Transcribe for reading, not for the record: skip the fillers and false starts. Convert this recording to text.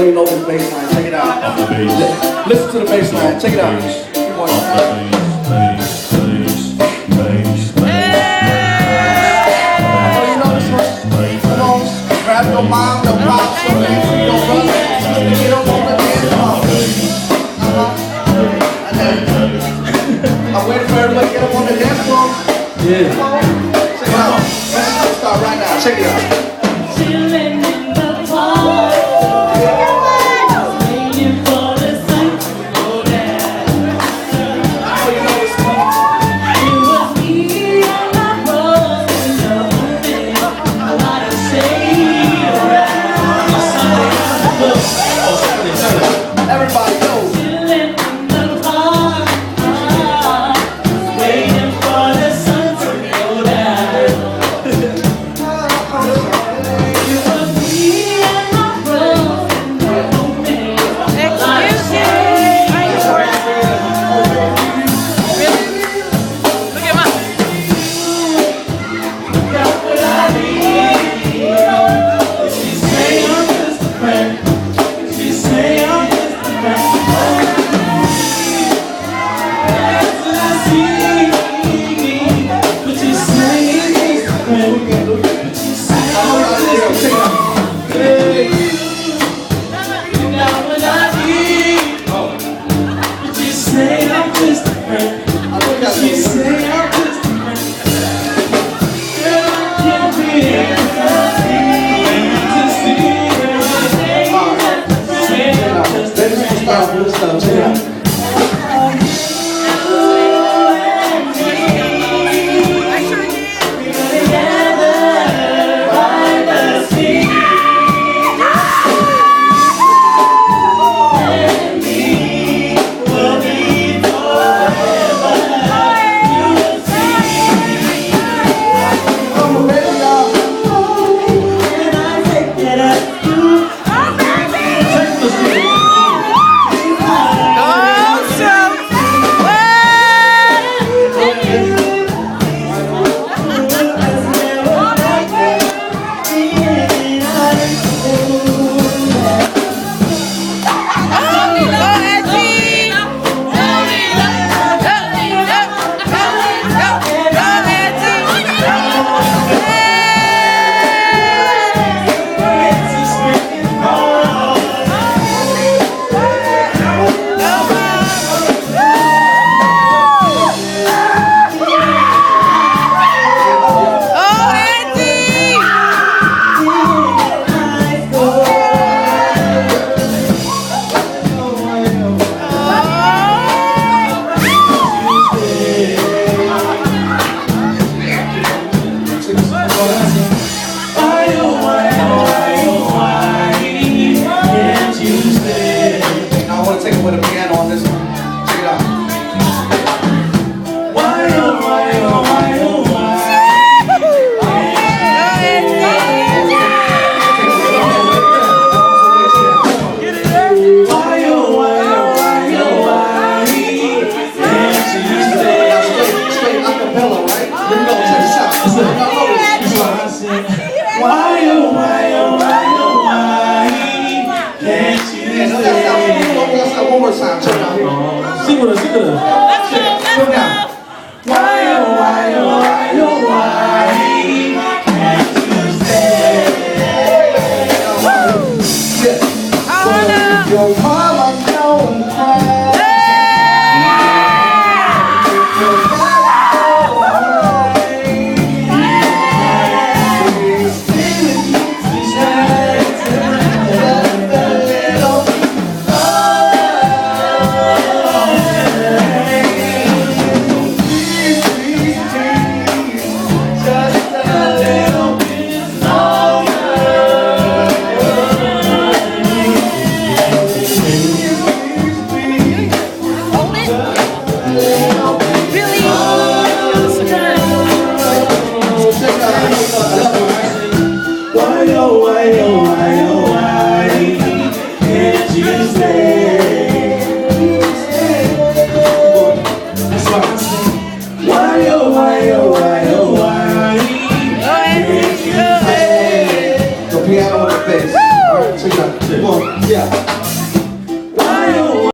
you know this bass line. Check it out. Listen to the bass line. Check it out. Come on. You know this one? Come on. Grab your mom, your pops, your auntie, your brother, and get up on the dance floor. I'm waiting for everybody to get up on the dance floor. Yeah. Come on. Check it out. Let's start right now. Check it out. Chilling in the park, waiting for the sun to go down. It was me and my brother in the morning, a lot of shade around. Everybody go. Chilling in the park, waiting for the sun to go down. It was Yeah.